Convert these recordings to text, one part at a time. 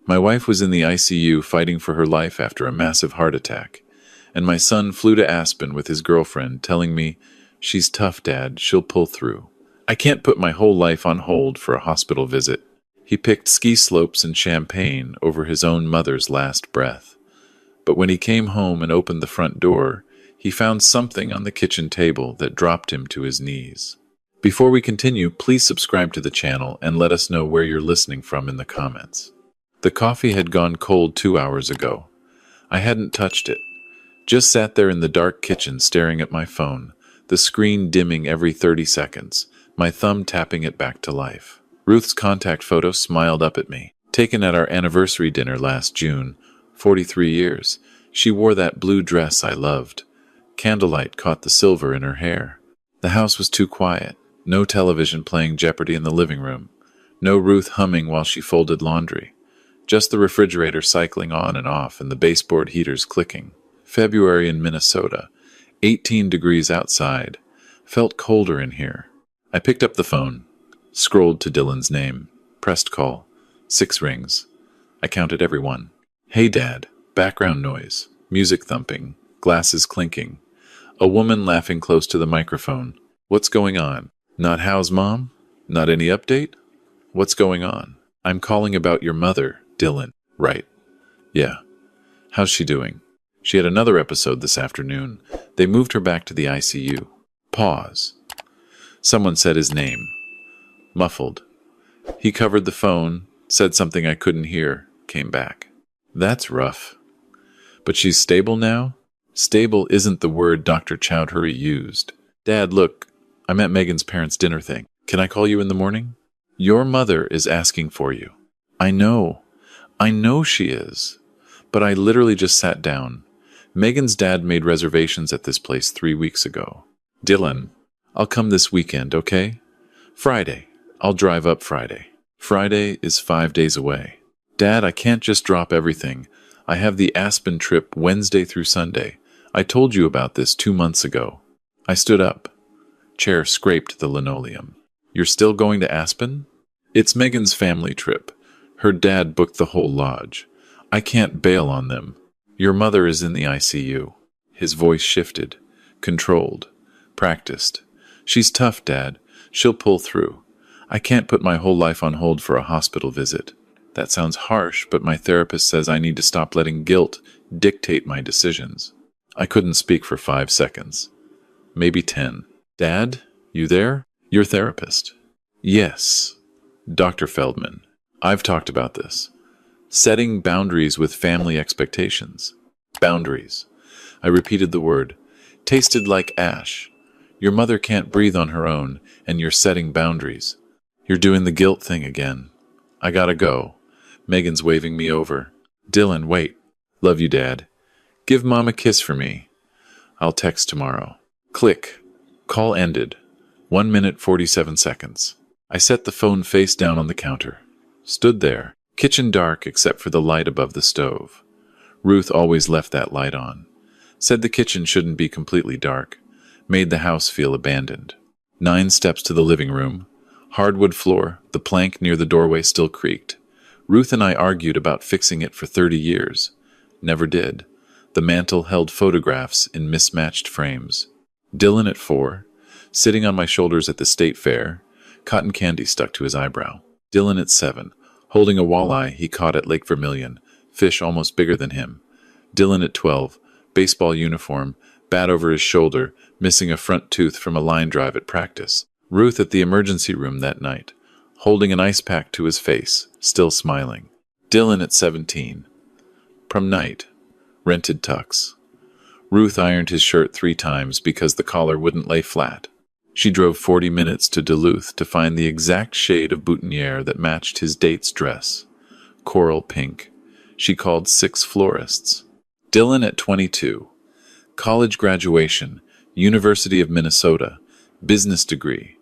My wife was in the ICU fighting for her life after a massive heart attack, and my son flew to Aspen with his girlfriend, telling me, "She's tough, Dad, she'll pull through." I can't put my whole life on hold for a hospital visit. He picked ski slopes and champagne over his own mother's last breath. But when he came home and opened the front door, he found something on the kitchen table that dropped him to his knees. Before we continue, please subscribe to the channel and let us know where you're listening from in the comments. The coffee had gone cold 2 hours ago. I hadn't touched it. Just sat there in the dark kitchen staring at my phone, the screen dimming every 30 seconds, my thumb tapping it back to life. Ruth's contact photo smiled up at me. Taken at our anniversary dinner last June, 43 years, she wore that blue dress I loved. Candlelight caught the silver in her hair. The house was too quiet. No television playing Jeopardy in the living room. No Ruth humming while she folded laundry. Just the refrigerator cycling on and off and the baseboard heaters clicking. February in Minnesota. 18 degrees outside. Felt colder in here. I picked up the phone. Scrolled to Dylan's name. Pressed call. 6 rings. I counted every one. "Hey, Dad." Background noise. Music thumping. Glasses clinking. A woman laughing close to the microphone. "What's going on?" "Not how's Mom? Not any update?" "What's going on?" "I'm calling about your mother, Dylan." "Right. Yeah. How's she doing?" "She had another episode this afternoon. They moved her back to the ICU." Pause. Someone said his name. Muffled. He covered the phone, said something I couldn't hear, came back. "That's rough. But she's stable now?" "Stable isn't the word Dr. Chowdhury used." "Dad, look, I'm at Megan's parents' dinner thing. Can I call you in the morning?" "Your mother is asking for you." I know she is. But I literally just sat down. Megan's dad made reservations at this place 3 weeks ago. "Dylan, I'll come this weekend, okay? Friday. I'll drive up Friday." Friday is 5 days away. "Dad, I can't just drop everything. I have the Aspen trip Wednesday through Sunday. I told you about this 2 months ago." I stood up. Chair scraped the linoleum. "You're still going to Aspen?" "It's Megan's family trip. Her dad booked the whole lodge. I can't bail on them. Your mother is in the ICU." His voice shifted. Controlled. Practiced. "She's tough, Dad. She'll pull through. I can't put my whole life on hold for a hospital visit." That sounds harsh, but my therapist says I need to stop letting guilt dictate my decisions. I couldn't speak for 5 seconds. Maybe 10. "Dad, you there?" "Your therapist." "Yes. Dr. Feldman. I've talked about this. Setting boundaries with family expectations." Boundaries. I repeated the word. Tasted like ash. Your mother can't breathe on her own, and you're setting boundaries. You're doing the guilt thing again. I gotta go. Megan's waving me over. "Dylan, wait." "Love you, Dad. Give Mom a kiss for me." "I'll text tomorrow." Click. Call ended. 1 minute 47 seconds. I set the phone face down on the counter. Stood there. Kitchen dark except for the light above the stove. Ruth always left that light on. Said the kitchen shouldn't be completely dark. Made the house feel abandoned. 9 steps to the living room. Hardwood floor, the plank near the doorway still creaked. Ruth and I argued about fixing it for 30 years. Never did. The mantel held photographs in mismatched frames. Dylan at 4, sitting on my shoulders at the state fair, cotton candy stuck to his eyebrow. Dylan at 7, holding a walleye he caught at Lake Vermilion, fish almost bigger than him. Dylan at 12, baseball uniform, bat over his shoulder, missing a front tooth from a line drive at practice. Ruth at the emergency room that night, holding an ice pack to his face, still smiling. Dylan at 17. Prom night. Rented tux. Ruth ironed his shirt 3 times because the collar wouldn't lay flat. She drove 40 minutes to Duluth to find the exact shade of boutonniere that matched his date's dress. Coral pink. She called 6 florists. Dylan at 22. College graduation. University of Minnesota. Business degree.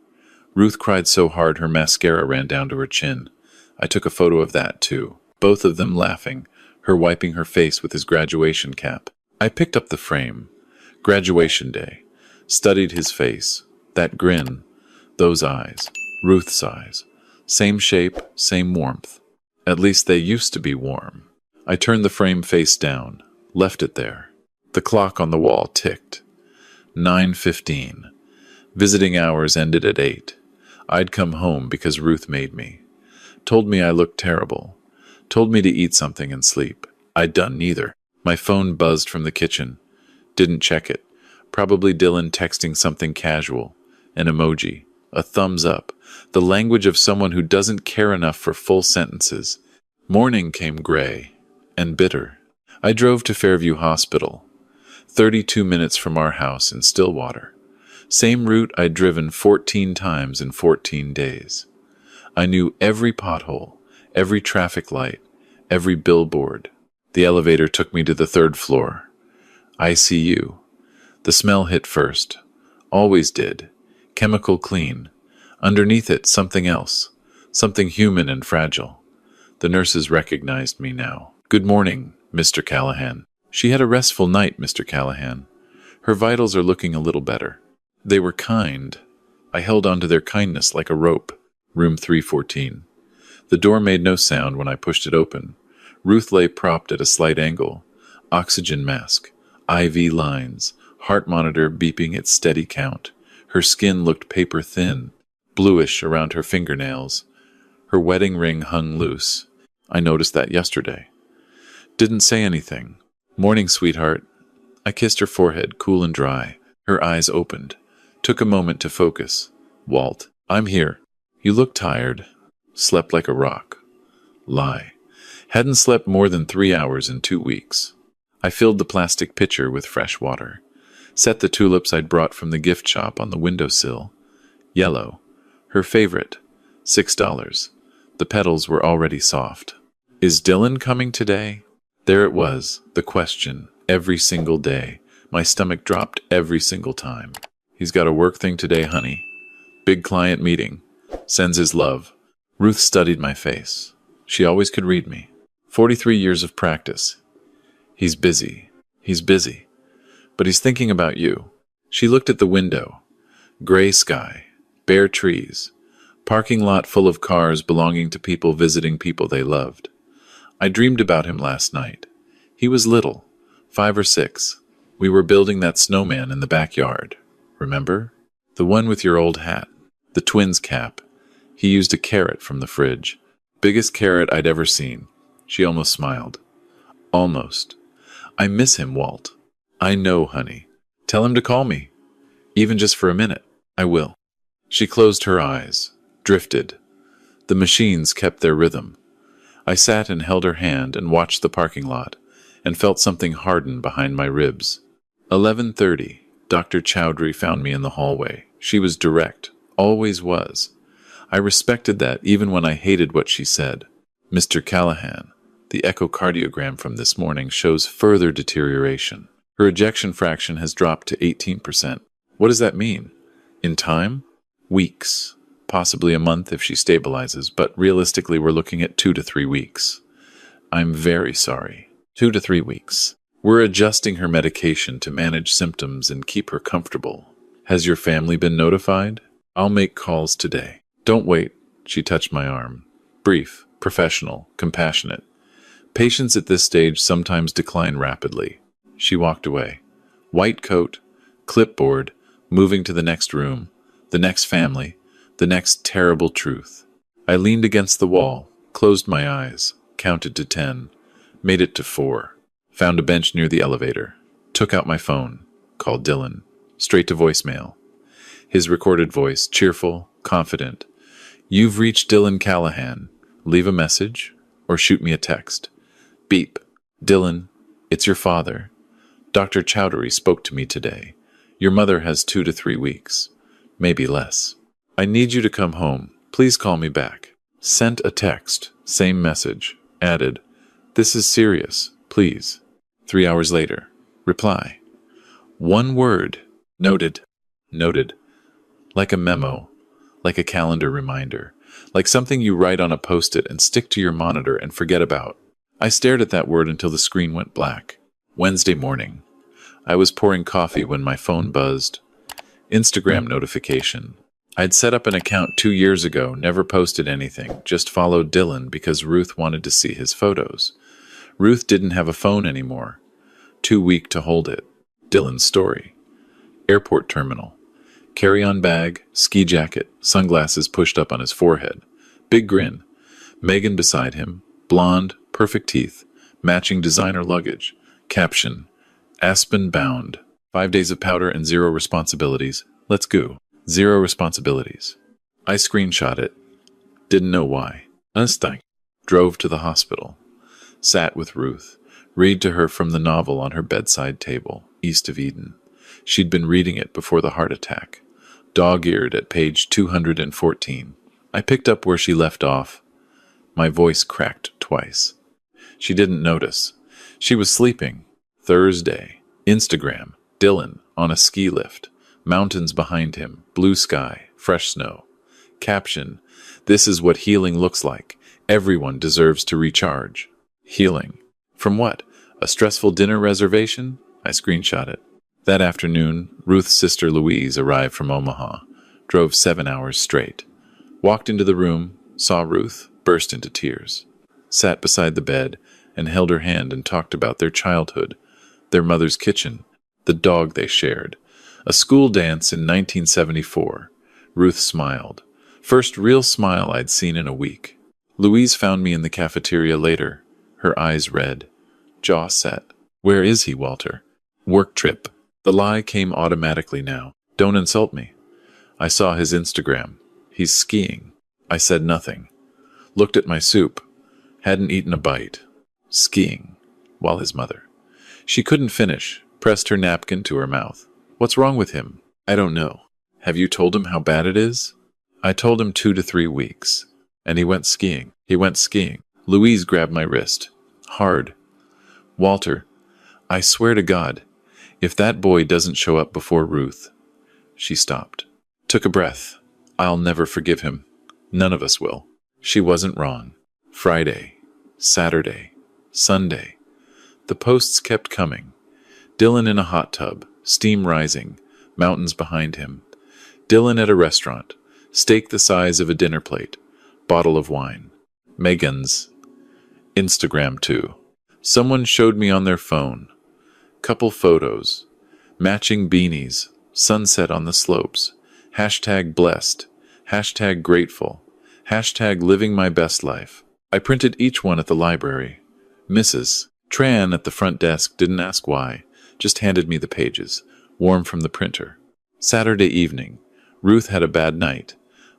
Ruth cried so hard her mascara ran down to her chin. I took a photo of that, too. Both of them laughing, her wiping her face with his graduation cap. I picked up the frame. Graduation day. Studied his face. That grin. Those eyes. Ruth's eyes. Same shape, same warmth. At least they used to be warm. I turned the frame face down, left it there. The clock on the wall ticked. 9:15. Visiting hours ended at 8. I'd come home because Ruth made me. Told me I looked terrible. Told me to eat something and sleep. I'd done neither. My phone buzzed from the kitchen. Didn't check it. Probably Dylan texting something casual. An emoji. A thumbs up. The language of someone who doesn't care enough for full sentences. Morning came gray and bitter. I drove to Fairview Hospital, 32 minutes from our house in Stillwater. Same route I'd driven 14 times in 14 days. I knew every pothole, every traffic light, every billboard. The elevator took me to the 3rd floor. ICU. The smell hit first. Always did. Chemical clean. Underneath it, something else. Something human and fragile. The nurses recognized me now. "Good morning, Mr. Callahan." "She had a restful night, Mr. Callahan. Her vitals are looking a little better." They were kind. I held on to their kindness like a rope. Room 314. The door made no sound when I pushed it open. Ruth lay propped at a slight angle. Oxygen mask. IV lines. Heart monitor beeping its steady count. Her skin looked paper thin, bluish around her fingernails. Her wedding ring hung loose. I noticed that yesterday. Didn't say anything. "Morning, sweetheart." I kissed her forehead, cool and dry. Her eyes opened. Took a moment to focus. "Walt, I'm here." "You look tired." "Slept like a rock." Lie. Hadn't slept more than 3 hours in 2 weeks. I filled the plastic pitcher with fresh water. Set the tulips I'd brought from the gift shop on the windowsill. Yellow. Her favorite. $6. The petals were already soft. "Is Dylan coming today?" There it was, the question, every single day. My stomach dropped every single time. "He's got a work thing today, honey. Big client meeting. Sends his love." Ruth studied my face. She always could read me. 43 years of practice. "He's busy. He's busy. But he's thinking about you." She looked at the window. Gray sky. Bare trees. Parking lot full of cars belonging to people visiting people they loved. I dreamed about him last night. He was little, 5 or 6. We were building that snowman in the backyard. Remember? The one with your old hat. The twins' cap. He used a carrot from the fridge. Biggest carrot I'd ever seen. She almost smiled. Almost. "I miss him, Walt." "I know, honey. Tell him to call me. Even just for a minute." "I will." She closed her eyes. Drifted. The machines kept their rhythm. I sat and held her hand and watched the parking lot, and felt something harden behind my ribs. 11:30. Dr. Chowdhury found me in the hallway. She was direct. Always was. I respected that even when I hated what she said. "Mr. Callahan, the echocardiogram from this morning shows further deterioration. Her ejection fraction has dropped to 18%. What does that mean? In time? Weeks. Possibly a month if she stabilizes, but realistically we're looking at 2 to 3 weeks. I'm very sorry. 2 to 3 weeks. We're adjusting her medication to manage symptoms and keep her comfortable. Has your family been notified? I'll make calls today." "Don't wait." She touched my arm. Brief, professional, compassionate. Patients at this stage sometimes decline rapidly. She walked away. White coat, clipboard, moving to the next room, the next family, the next terrible truth. I leaned against the wall, closed my eyes, counted to 10, made it to 4, found a bench near the elevator, took out my phone, called Dylan, straight to voicemail. His recorded voice, cheerful, confident. "You've reached Dylan Callahan. Leave a message or shoot me a text." Beep. "Dylan, it's your father. Dr. Chowdhury spoke to me today. Your mother has 2 to 3 weeks, maybe less. I need you to come home. Please call me back." Sent a text, same message. Added, "This is serious, please." 3 hours later. Reply. 1 word. Noted. Noted. Like a memo. Like a calendar reminder. Like something you write on a post-it and stick to your monitor and forget about. I stared at that word until the screen went black. Wednesday morning. I was pouring coffee when my phone buzzed. Instagram notification. I'd set up an account 2 years ago, never posted anything, just followed Dylan because Ruth wanted to see his photos. Ruth didn't have a phone anymore. Too weak to hold it. Dylan's story. Airport terminal. Carry-on bag, ski jacket, sunglasses pushed up on his forehead. Big grin. Megan beside him. Blonde, perfect teeth. Matching designer luggage. Caption. Aspen bound. 5 days of powder and zero responsibilities. Let's go. Zero responsibilities. I screenshot it. Didn't know why. Unstuck. Drove to the hospital. Sat with Ruth. Read to her from the novel on her bedside table, East of Eden. She'd been reading it before the heart attack. Dog-eared at page 214. I picked up where she left off. My voice cracked twice. She didn't notice. She was sleeping. Thursday. Instagram. Dylan on a ski lift. Mountains behind him. Blue sky. Fresh snow. Caption. This is what healing looks like. Everyone deserves to recharge. Healing. From what? A stressful dinner reservation? I screenshot it. That afternoon, Ruth's sister Louise arrived from Omaha. Drove 7 hours straight. Walked into the room, saw Ruth, burst into tears. Sat beside the bed and held her hand and talked about their childhood, their mother's kitchen, the dog they shared. A school dance in 1974. Ruth smiled. First real smile I'd seen in a week. Louise found me in the cafeteria later, her eyes red, jaw set. Where is he, Walter? Work trip. The lie came automatically now. Don't insult me. I saw his Instagram. He's skiing. I said nothing. Looked at my soup. Hadn't eaten a bite. Skiing. While his mother. She couldn't finish. Pressed her napkin to her mouth. What's wrong with him? I don't know. Have you told him how bad it is? I told him 2 to 3 weeks. And he went skiing. Louise grabbed my wrist. Hard. Walter, I swear to God, if that boy doesn't show up before Ruth. She stopped. Took a breath. I'll never forgive him. None of us will. She wasn't wrong. Friday. Saturday. Sunday. The posts kept coming. Dylan in a hot tub. Steam rising. Mountains behind him. Dylan at a restaurant. Steak the size of a dinner plate. Bottle of wine. Megan's Instagram too. Someone showed me on their phone. Couple photos. Matching beanies. Sunset on the slopes. Hashtag blessed. Hashtag grateful. Hashtag living my best life. I printed each one at the library. Mrs. Tran at the front desk didn't ask why, just handed me the pages, warm from the printer. Saturday evening. Ruth had a bad night.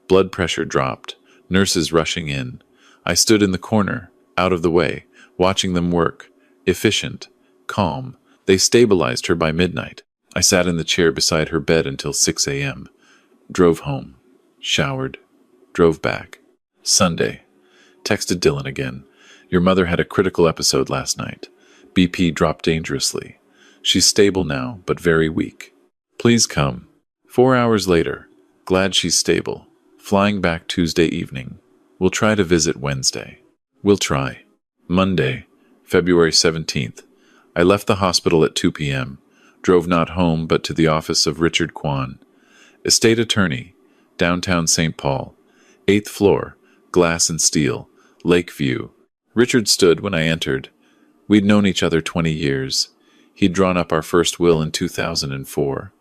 Blood pressure dropped. Nurses rushing in. I stood in the corner, out of the way, watching them work. Efficient. Calm. They stabilized her by midnight. I sat in the chair beside her bed until 6 a.m. Drove home. Showered. Drove back. Sunday. Texted Dylan again. Your mother had a critical episode last night. BP dropped dangerously. She's stable now, but very weak. Please come. 4 hours later. Glad she's stable. Flying back Tuesday evening. We'll try to visit Wednesday. We'll try. Monday, February 17th. I left the hospital at 2 p.m. Drove not home, but to the office of Richard Kwan. Estate attorney. Downtown St. Paul. 8th floor. Glass and steel. Lake view. Richard stood when I entered. We'd known each other 20 years. He'd drawn up our first will in 2004.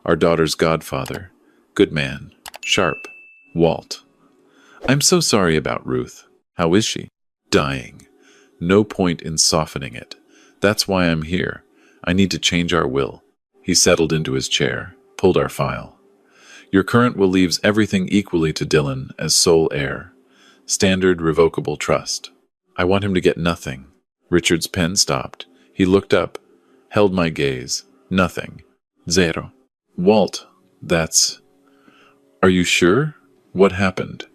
Our daughter's godfather. Good man. Sharp. Walt. I'm so sorry about Ruth. How is she? Dying. No point in softening it. That's why I'm here. I need to change our will. He settled into his chair, pulled our file. Your current will leaves everything equally to Dylan as sole heir. Standard revocable trust. I want him to get nothing. Richard's pen stopped. He looked up, held my gaze. Nothing. Zero. Walt, that's... Are you sure? What happened?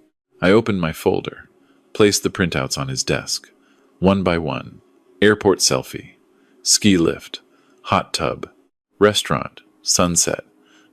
I opened my folder, placed the printouts on his desk. One by one. Airport selfie. Ski lift. Hot tub. Restaurant. Sunset.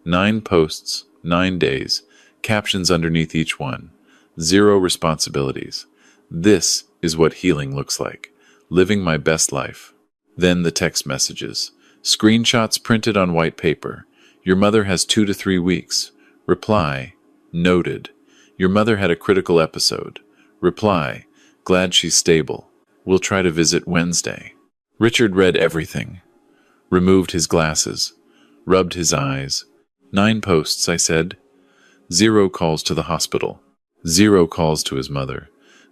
9 posts. 9 days. Captions underneath each one. 0 responsibilities. This is what healing looks like. Living my best life. Then the text messages. Screenshots printed on white paper. Your mother has 2 to 3 weeks. Reply. Noted. Your mother had a critical episode. Reply. Glad she's stable. We'll try to visit Wednesday. Richard read everything. Removed his glasses. Rubbed his eyes. 9 posts, I said. 0 calls to the hospital. 0 calls to his mother.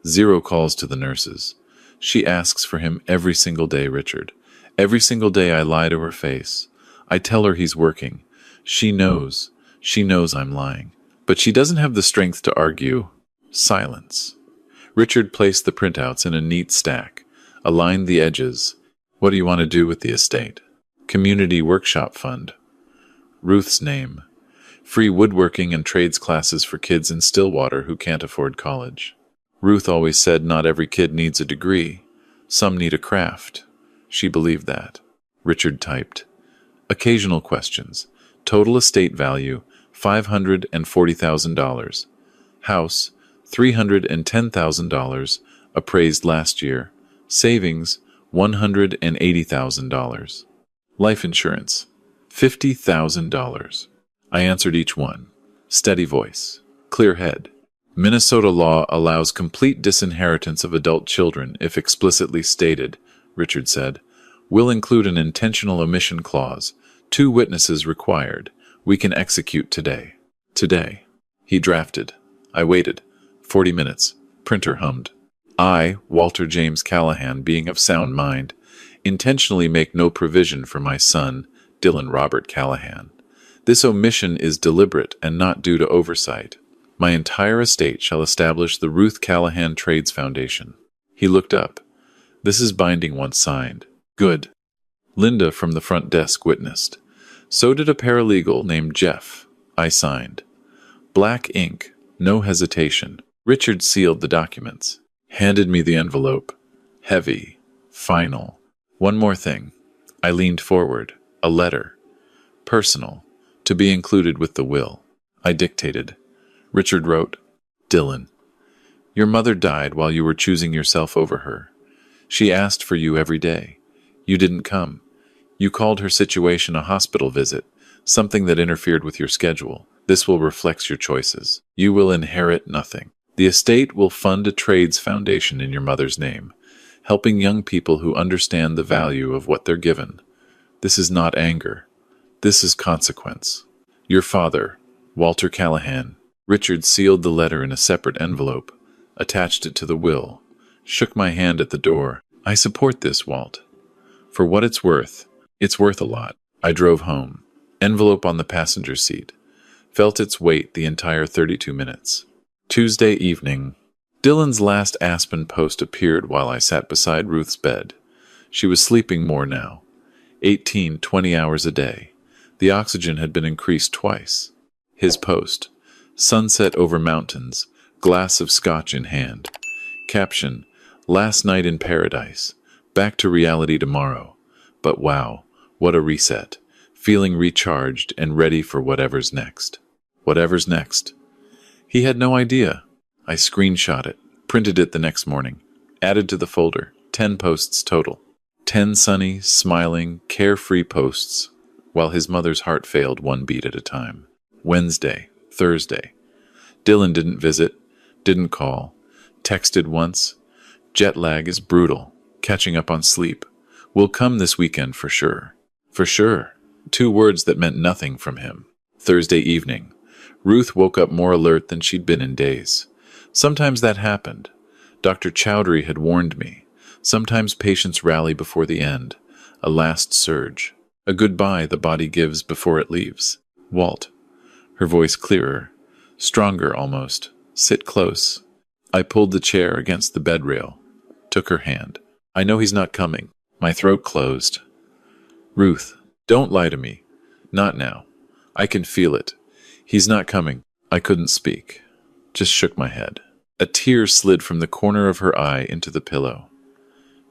0 calls to the nurses. She asks for him every single day, Richard. Every single day I lie to her face. I tell her he's working. She knows. She knows I'm lying. But she doesn't have the strength to argue. Silence. Richard placed the printouts in a neat stack, aligned the edges. What do you want to do with the estate? Community Workshop Fund. Ruth's name. Free woodworking and trades classes for kids in Stillwater who can't afford college. Ruth always said not every kid needs a degree. Some need a craft. She believed that. Richard typed. Occasional questions. Total estate value, $540,000. House, $310,000, appraised last year. Savings, $180,000. Life insurance, $50,000. I answered each one. Steady voice. Clear head. Minnesota law allows complete disinheritance of adult children if explicitly stated, Richard said. We'll include an intentional omission clause. 2 witnesses required. We can execute today. Today. He drafted. I waited. 40 minutes. Printer hummed. I, Walter James Callahan, being of sound mind, intentionally make no provision for my son, Dylan Robert Callahan. This omission is deliberate and not due to oversight. My entire estate shall establish the Ruth Callahan Trades Foundation. He looked up. This is binding once signed. Good. Linda from the front desk witnessed. So did a paralegal named Jeff. I signed. Black ink. No hesitation. Richard sealed the documents. Handed me the envelope. Heavy. Final. One more thing. I leaned forward. A letter. Personal. To be included with the will. I dictated. Richard wrote, Dylan, your mother died while you were choosing yourself over her. She asked for you every day. You didn't come. You called her situation a hospital visit, something that interfered with your schedule. This will reflect your choices. You will inherit nothing. The estate will fund a trades foundation in your mother's name, helping young people who understand the value of what they're given. This is not anger. This is consequence. Your father, Walter Callahan. Richard sealed the letter in a separate envelope, attached it to the will, shook my hand at the door. I support this, Walt. For what it's worth a lot. I drove home, envelope on the passenger seat, felt its weight the entire 32 minutes. Tuesday evening. Dylan's last Aspen post appeared while I sat beside Ruth's bed. She was sleeping more now, 18, 20 hours a day. The oxygen had been increased twice. His post. Sunset over mountains, glass of scotch in hand. Caption, last night in paradise, back to reality tomorrow. But wow, what a reset. Feeling recharged and ready for whatever's next. Whatever's next. He had no idea. I screenshot it, printed it the next morning, added to the folder, 10 posts total. 10 sunny, smiling, carefree posts, while his mother's heart failed one beat at a time. Wednesday. Thursday. Dylan didn't visit, didn't call, texted once. Jet lag is brutal, catching up on sleep. Will come this weekend for sure. For sure. 2 words that meant nothing from him. Thursday evening. Ruth woke up more alert than she'd been in days. Sometimes that happened. Dr. Chowdhury had warned me. Sometimes patients rally before the end. A last surge. A goodbye the body gives before it leaves. Walt. Her voice clearer, stronger almost. Sit close. I pulled the chair against the bed rail, took her hand. I know he's not coming. My throat closed. Ruth, don't lie to me. Not now. I can feel it. He's not coming. I couldn't speak. Just shook my head. A tear slid from the corner of her eye into the pillow.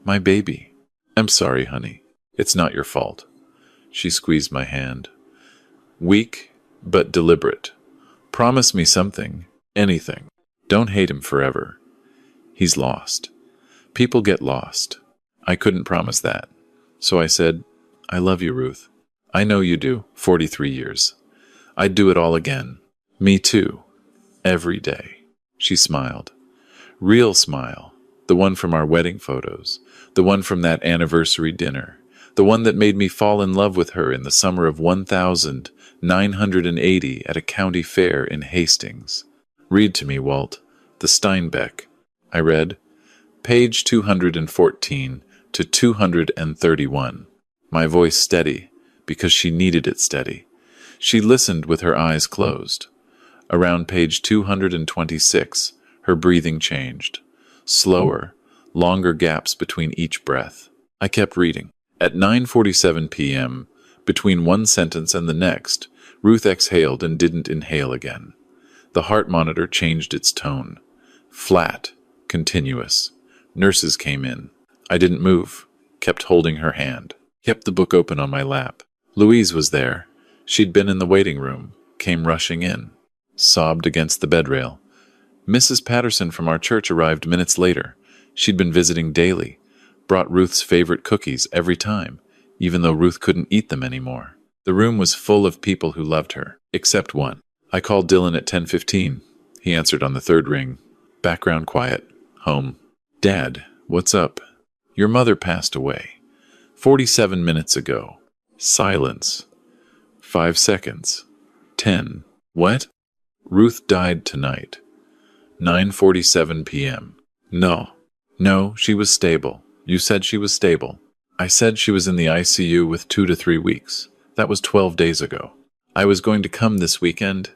My baby. I'm sorry, honey. It's not your fault. She squeezed my hand. Weak, but deliberate. Promise me something, anything. Don't hate him forever. He's lost. People get lost. I couldn't promise that. So I said, I love you, Ruth. I know you do. 43 years. I'd do it all again. Me too. Every day. She smiled. Real smile. The one from our wedding photos. The one from that anniversary dinner. The one that made me fall in love with her in the summer of 1980 at a county fair in Hastings. Read to me, Walt. The Steinbeck. I read. Page 214 to 231. My voice steady, because she needed it steady. She listened with her eyes closed. Around page 226, her breathing changed. Slower, longer gaps between each breath. I kept reading. At 9:47 p.m., between one sentence and the next, Ruth exhaled and didn't inhale again. The heart monitor changed its tone. Flat, continuous. Nurses came in. I didn't move, kept holding her hand, kept the book open on my lap. Louise was there. She'd been in the waiting room, came rushing in, sobbed against the bedrail. Mrs. Patterson from our church arrived minutes later. She'd been visiting daily, brought Ruth's favorite cookies every time, even though Ruth couldn't eat them anymore. The room was full of people who loved her, except one. I called Dylan at 10:15. He answered on the third ring. Background quiet. Home. Dad, what's up? Your mother passed away. 47 minutes ago. Silence. 5 seconds. 10. What? Ruth died tonight. 9:47 p.m. No, she was stable. You said she was stable. I said she was in the ICU with 2 to 3 weeks. That was 12 days ago. I was going to come this weekend.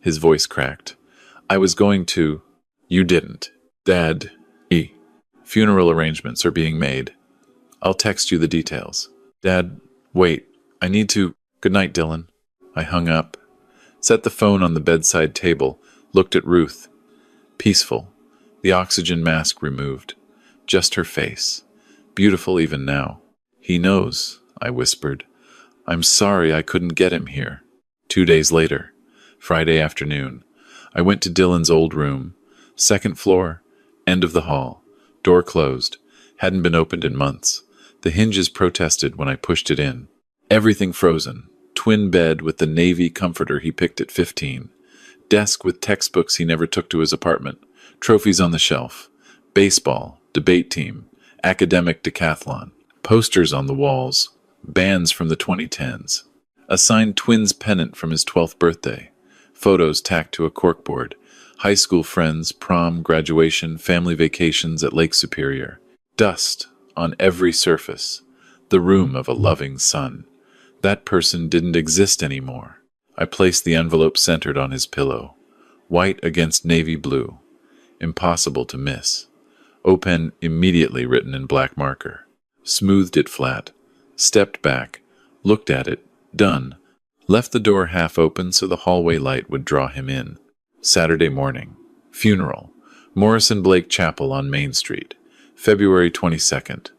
His voice cracked. I was going to. You didn't. Dad. Funeral arrangements are being made. I'll text you the details. Dad, wait. I need to. Good night, Dylan. I hung up, set the phone on the bedside table, looked at Ruth. Peaceful. The oxygen mask removed. Just her face. Beautiful even now. He knows, I whispered. I'm sorry I couldn't get him here. 2 days later, Friday afternoon, I went to Dylan's old room. Second floor, end of the hall. Door closed. Hadn't been opened in months. The hinges protested when I pushed it in. Everything frozen. Twin bed with the navy comforter he picked at 15. Desk with textbooks he never took to his apartment. Trophies on the shelf. Baseball, debate team, academic decathlon. Posters on the walls. Bands from the 2010s. A signed twins pennant from his 12th birthday. Photos tacked to a corkboard. High school friends, prom, graduation, family vacations at Lake Superior. Dust on every surface. The room of a loving son. That person didn't exist anymore. I placed the envelope centered on his pillow. White against navy blue. Impossible to miss. Open immediately written in black marker. Smoothed it flat. Stepped back. Looked at it. Done. Left the door half open so the hallway light would draw him in. Saturday morning. Funeral. Morrison Blake Chapel on Main Street. February 22nd.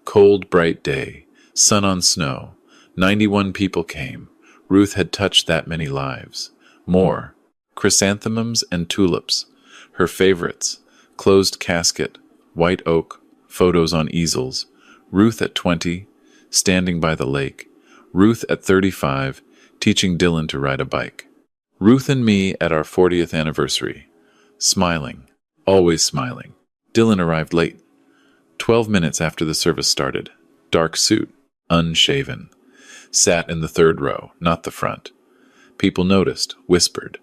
Cold, bright day. Sun on snow. 91 people came. Ruth had touched that many lives. More. Chrysanthemums and tulips. Her favorites. Closed casket. White oak. Photos on easels. Ruth at 20, standing by the lake. Ruth at 35, teaching Dylan to ride a bike. Ruth and me at our 40th anniversary. Smiling. Always smiling. Dylan arrived late. 12 minutes after the service started. Dark suit. Unshaven. Sat in the third row, not the front. People noticed, whispered.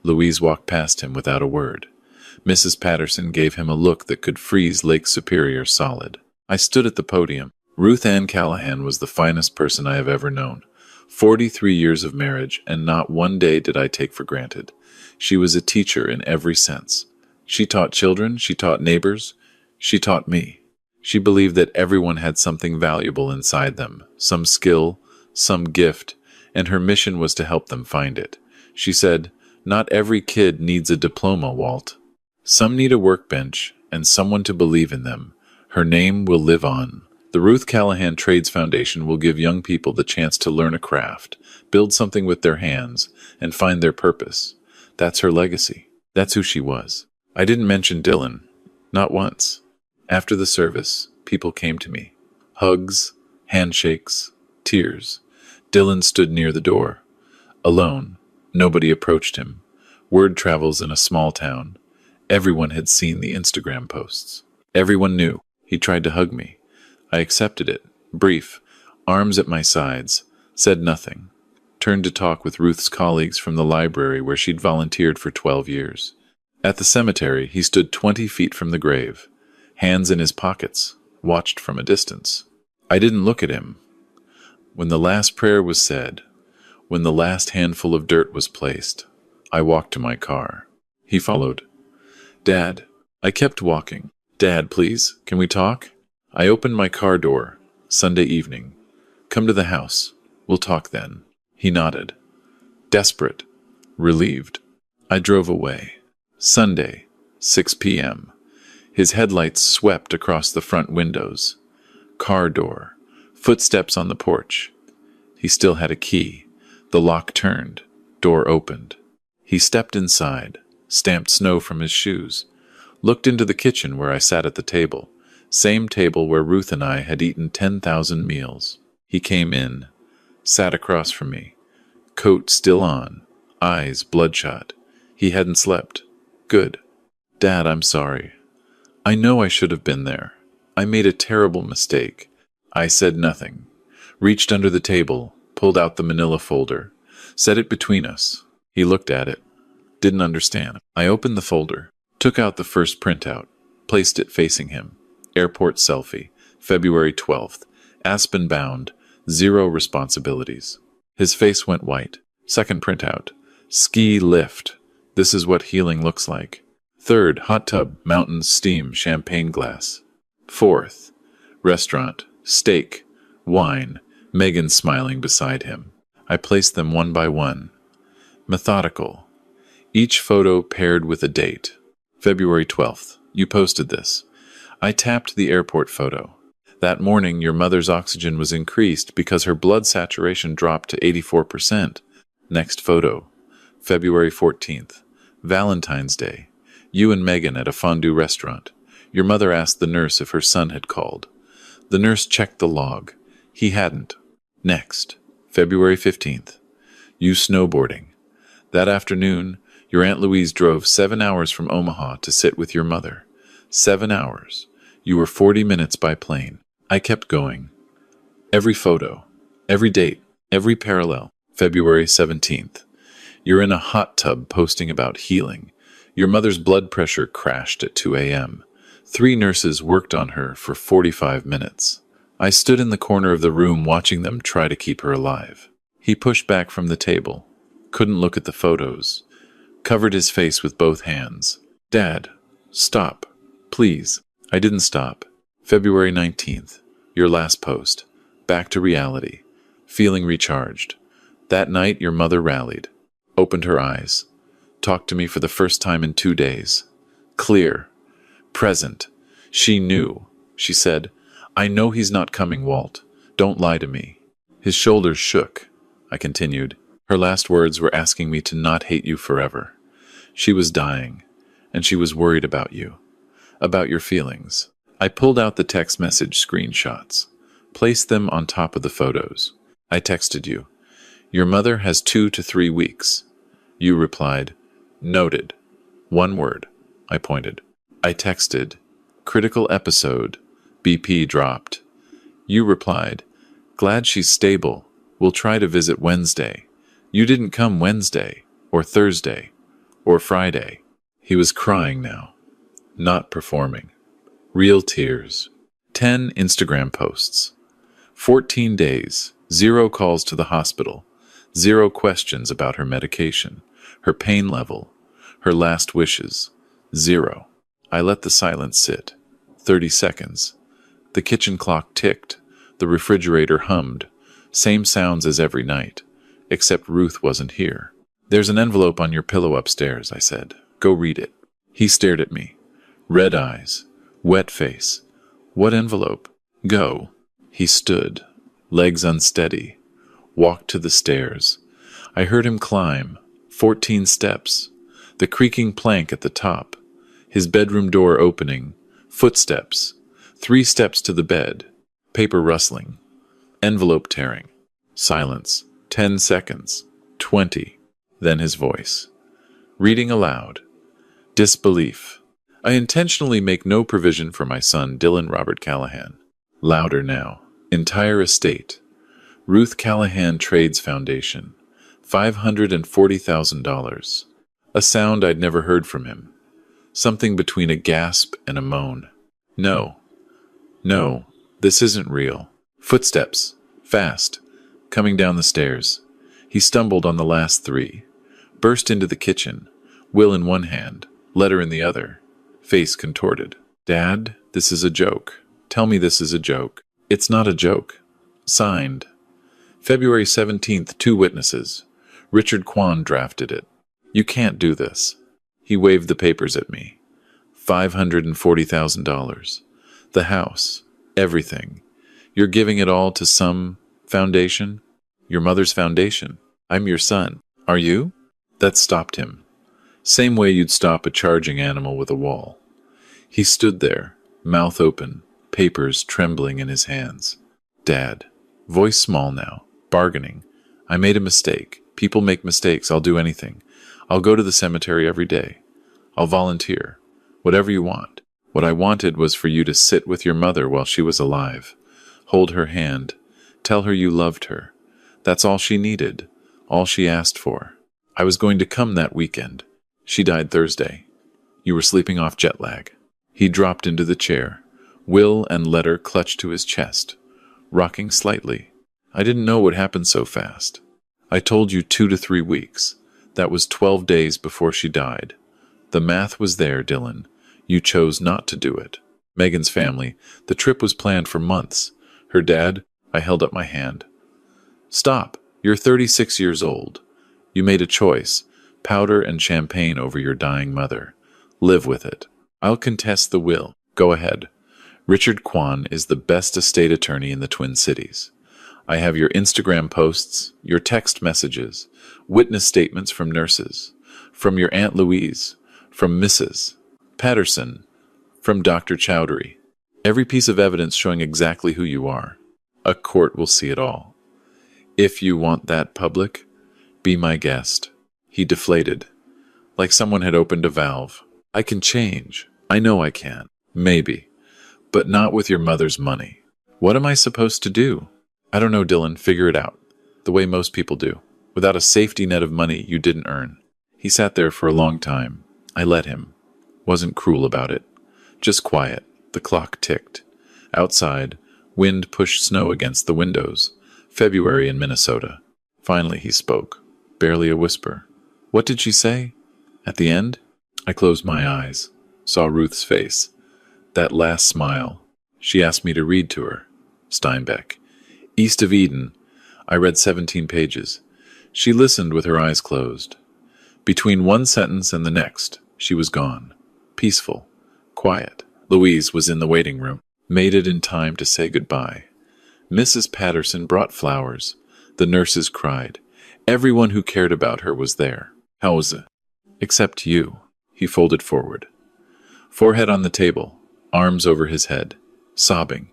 Louise walked past him without a word. Mrs. Patterson gave him a look that could freeze Lake Superior solid. I stood at the podium. Ruth Ann Callahan was the finest person I have ever known. 43 years of marriage, and not one day did I take for granted. She was a teacher in every sense. She taught children, she taught neighbors, she taught me. She believed that everyone had something valuable inside them, some skill, some gift, and her mission was to help them find it. She said, "Not every kid needs a diploma, Walt. Some need a workbench and someone to believe in them. Her name will live on." The Ruth Callahan Trades Foundation will give young people the chance to learn a craft, build something with their hands, and find their purpose. That's her legacy. That's who she was. I didn't mention Dylan. Not once. After the service, people came to me. Hugs, handshakes, tears. Dylan stood near the door. Alone. Nobody approached him. Word travels in a small town. Everyone had seen the Instagram posts. Everyone knew. He tried to hug me. I accepted it. Brief, arms at my sides, said nothing. Turned to talk with Ruth's colleagues from the library where she'd volunteered for 12 years. At the cemetery, he stood 20 feet from the grave, hands in his pockets, watched from a distance. I didn't look at him. When the last prayer was said, when the last handful of dirt was placed, I walked to my car. He followed. Dad. I kept walking. Dad, please, can we talk? I opened my car door. Sunday evening. Come to the house. We'll talk then. He nodded. Desperate. Relieved. I drove away. Sunday, 6 p.m. His headlights swept across the front windows. Car door. Footsteps on the porch. He still had a key. The lock turned. Door opened. He stepped inside, stamped snow from his shoes, looked into the kitchen where I sat at the table, same table where Ruth and I had eaten 10,000 meals. He came in, sat across from me, coat still on, eyes bloodshot. He hadn't slept. Good. Dad, I'm sorry. I know I should have been there. I made a terrible mistake. I said nothing, reached under the table, pulled out the manila folder, set it between us. He looked at it, didn't understand. I opened the folder, took out the first printout, placed it facing him. Airport selfie, February 12th, Aspen bound, 0 responsibilities. His face went white. Second printout, ski lift. This is what healing looks like. Third, hot tub, mountains, steam, champagne glass. Fourth, restaurant, steak, wine, Megan smiling beside him. I placed them one by one. Methodical. Each photo paired with a date. February 12th. You posted this. I tapped the airport photo. That morning, your mother's oxygen was increased because her blood saturation dropped to 84%. Next photo. February 14th. Valentine's Day. You and Megan at a fondue restaurant. Your mother asked the nurse if her son had called. The nurse checked the log. He hadn't. Next. February 15th. You snowboarding. That afternoon, your Aunt Louise drove 7 hours from Omaha to sit with your mother. 7 hours. You were 40 minutes by plane. I kept going. Every photo, every date, every parallel. February 17th. You're in a hot tub posting about healing. Your mother's blood pressure crashed at 2 a.m. 3 nurses worked on her for 45 minutes. I stood in the corner of the room watching them try to keep her alive. He pushed back from the table. Couldn't look at the photos. Covered his face with both hands. Dad, stop. Please. I didn't stop. February 19th. Your last post. Back to reality. Feeling recharged. That night, your mother rallied. Opened her eyes. Talked to me for the first time in 2 days. Clear. Present. She knew. She said, I know he's not coming, Walt. Don't lie to me. His shoulders shook. I continued. Her last words were asking me to not hate you forever. She was dying, and she was worried about you, about your feelings. I pulled out the text message screenshots, placed them on top of the photos. I texted you. Your mother has 2 to 3 weeks. You replied, noted. 1 word. I pointed. I texted, critical episode, BP dropped. You replied, glad she's stable. We'll try to visit Wednesday. You didn't come Wednesday, or Thursday, or Friday. He was crying now, not performing. Real tears. 10 Instagram posts. 14 days, 0 calls to the hospital, 0 questions about her medication, her pain level, her last wishes, 0. I let the silence sit. 30 seconds. The kitchen clock ticked. The refrigerator hummed. Same sounds as every night. Except Ruth wasn't here. There's an envelope on your pillow upstairs, I said. Go read it. He stared at me. Red eyes. Wet face. What envelope? Go. He stood, legs unsteady, walked to the stairs. I heard him climb. 14 steps. The creaking plank at the top. His bedroom door opening. Footsteps. 3 steps to the bed. Paper rustling. Envelope tearing. Silence. 10 seconds. 20. Then his voice. Reading aloud. Disbelief. I intentionally make no provision for my son, Dylan Robert Callahan. Louder now. Entire estate. Ruth Callahan Trades Foundation. $540,000. A sound I'd never heard from him. Something between a gasp and a moan. No. No, this isn't real. Footsteps. Fast. Coming down the stairs. He stumbled on the last three. Burst into the kitchen. Will in one hand. Letter in the other. Face contorted. Dad, this is a joke. Tell me this is a joke. It's not a joke. Signed. February 17th, 2 witnesses. Richard Kwan drafted it. You can't do this. He waved the papers at me. $540,000. The house. Everything. You're giving it all to some foundation? Your mother's foundation. I'm your son. Are you? That stopped him. Same way you'd stop a charging animal with a wall. He stood there, mouth open, papers trembling in his hands. Dad. Voice small now. Bargaining. I made a mistake. People make mistakes. I'll do anything. I'll go to the cemetery every day. I'll volunteer. Whatever you want. What I wanted was for you to sit with your mother while she was alive. Hold her hand. Tell her you loved her. That's all she needed. All she asked for. I was going to come that weekend. She died Thursday. You were sleeping off jet lag. He dropped into the chair. Will and letter clutched to his chest, rocking slightly. I didn't know what happened so fast. I told you 2 to 3 weeks. That was 12 days before she died. The math was there, Dylan. You chose not to do it. Megan's family. The trip was planned for months. Her dad. I held up my hand. Stop. You're 36 years old. You made a choice. Powder and champagne over your dying mother. Live with it. I'll contest the will. Go ahead. Richard Kwan is the best estate attorney in the Twin Cities. I have your Instagram posts, your text messages, witness statements from nurses, from your Aunt Louise, from Mrs. Patterson, from Dr. Chowdhury. Every piece of evidence showing exactly who you are. A court will see it all. If you want that public, be my guest. He deflated, like someone had opened a valve. I can change. I know I can. Maybe. But not with your mother's money. What am I supposed to do? I don't know, Dylan. Figure it out. The way most people do. Without a safety net of money you didn't earn. He sat there for a long time. I let him. Wasn't cruel about it. Just quiet. The clock ticked. Outside, wind pushed snow against the windows. February in Minnesota. Finally he spoke. Barely a whisper. What did she say? At the end? I closed my eyes. Saw Ruth's face. That last smile. She asked me to read to her. Steinbeck. East of Eden. I read 17 pages. She listened with her eyes closed. Between one sentence and the next, she was gone. Peaceful. Quiet. Louise was in the waiting room. Made it in time to say goodbye. Mrs. Patterson brought flowers. The nurses cried. Everyone who cared about her was there. How was it? Except you. He folded forward. Forehead on the table. Arms over his head. Sobbing.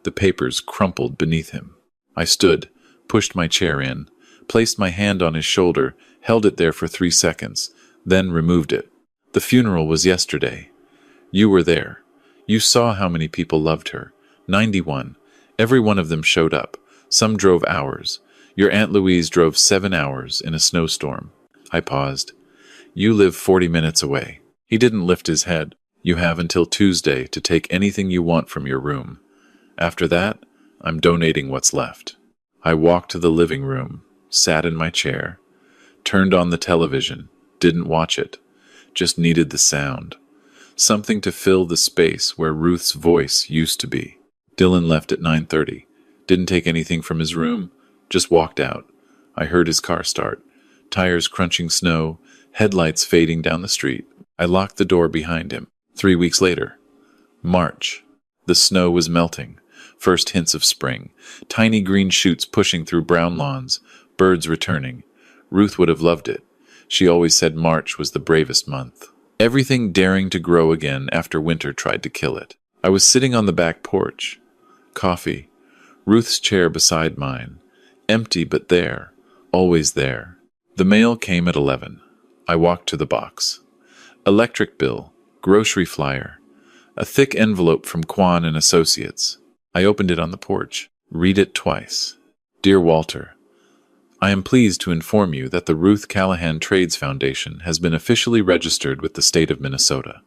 The papers crumpled beneath him. I stood, pushed my chair in, placed my hand on his shoulder, held it there for 3 seconds, then removed it. The funeral was yesterday. You were there. You saw how many people loved her. 91. Every one of them showed up. Some drove hours. Your Aunt Louise drove 7 hours in a snowstorm. I paused. You live 40 minutes away. He didn't lift his head. You have until Tuesday to take anything you want from your room. After that, I'm donating what's left. I walked to the living room, sat in my chair, turned on the television, didn't watch it, just needed the sound. Something to fill the space where Ruth's voice used to be. Dylan left at 9:30. Didn't take anything from his room, just walked out. I heard his car start. Tires crunching snow, headlights fading down the street. I locked the door behind him. 3 weeks later. March. The snow was melting. First hints of spring. Tiny green shoots pushing through brown lawns. Birds returning. Ruth would have loved it. She always said March was the bravest month. Everything daring to grow again after winter tried to kill it. I was sitting on the back porch. Coffee. Ruth's chair beside mine. Empty but there. Always there. The mail came at 11. I walked to the box. Electric bill, grocery flyer, a thick envelope from Kwan and Associates. I opened it on the porch. Read it twice. Dear Walter, I am pleased to inform you that the Ruth Callahan Trades Foundation has been officially registered with the state of Minnesota.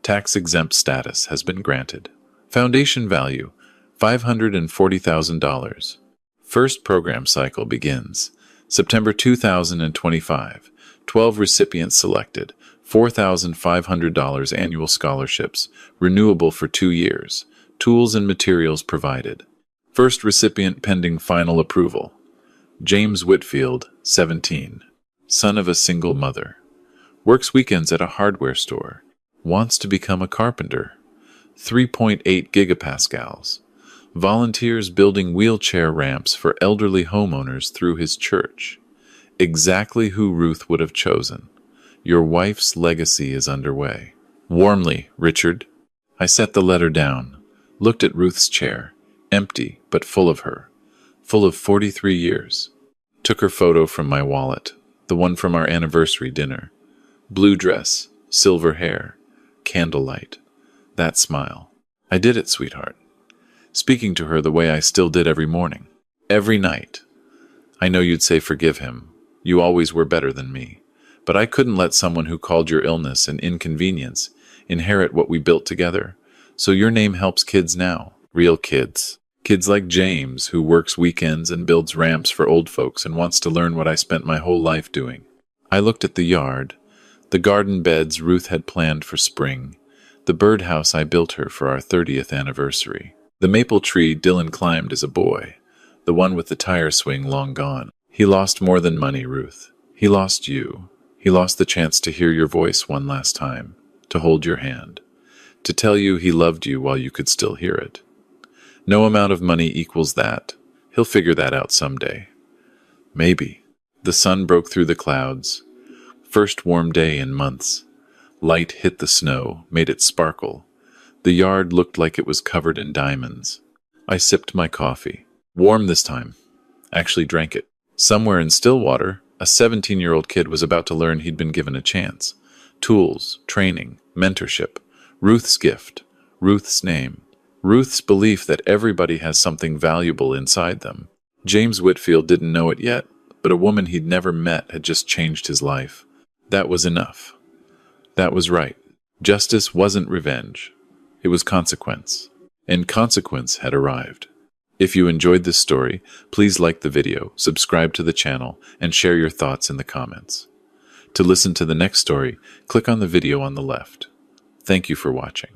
Tax-exempt status has been granted. Foundation value, $540,000. First program cycle begins September 2025. 12 recipients selected. $4,500 annual scholarships, renewable for 2 years. Tools and materials provided. First recipient pending final approval. James Whitfield, 17. Son of a single mother. Works weekends at a hardware store. Wants to become a carpenter. 3.8 gigapascals. Volunteers building wheelchair ramps for elderly homeowners through his church. Exactly who Ruth would have chosen. Your wife's legacy is underway. Warmly, Richard. I set the letter down, looked at Ruth's chair, empty but full of her, full of 43 years. Took her photo from my wallet, the one from our anniversary dinner. Blue dress, silver hair, candlelight. That smile. I did it, sweetheart. Speaking to her the way I still did every morning. Every night. I know you'd say forgive him. You always were better than me. But I couldn't let someone who called your illness an inconvenience inherit what we built together. So your name helps kids now. Real kids. Kids like James, who works weekends and builds ramps for old folks and wants to learn what I spent my whole life doing. I looked at the yard, the garden beds Ruth had planned for spring, the birdhouse I built her for our 30th anniversary, the maple tree Dylan climbed as a boy, the one with the tire swing long gone. He lost more than money, Ruth. He lost you. He lost the chance to hear your voice one last time, to hold your hand, to tell you he loved you while you could still hear it. No amount of money equals that. He'll figure that out someday. Maybe. The sun broke through the clouds. First warm day in months. Light hit the snow, made it sparkle. The yard looked like it was covered in diamonds. I sipped my coffee. Warm this time. Actually drank it. Somewhere in Stillwater, a 17-year-old kid was about to learn he'd been given a chance. Tools, training, mentorship. Ruth's gift. Ruth's name. Ruth's belief that everybody has something valuable inside them. James Whitfield didn't know it yet, but a woman he'd never met had just changed his life. That was enough. That was right. Justice wasn't revenge. It was consequence. And consequence had arrived. If you enjoyed this story, please like the video, subscribe to the channel, and share your thoughts in the comments. To listen to the next story, click on the video on the left. Thank you for watching.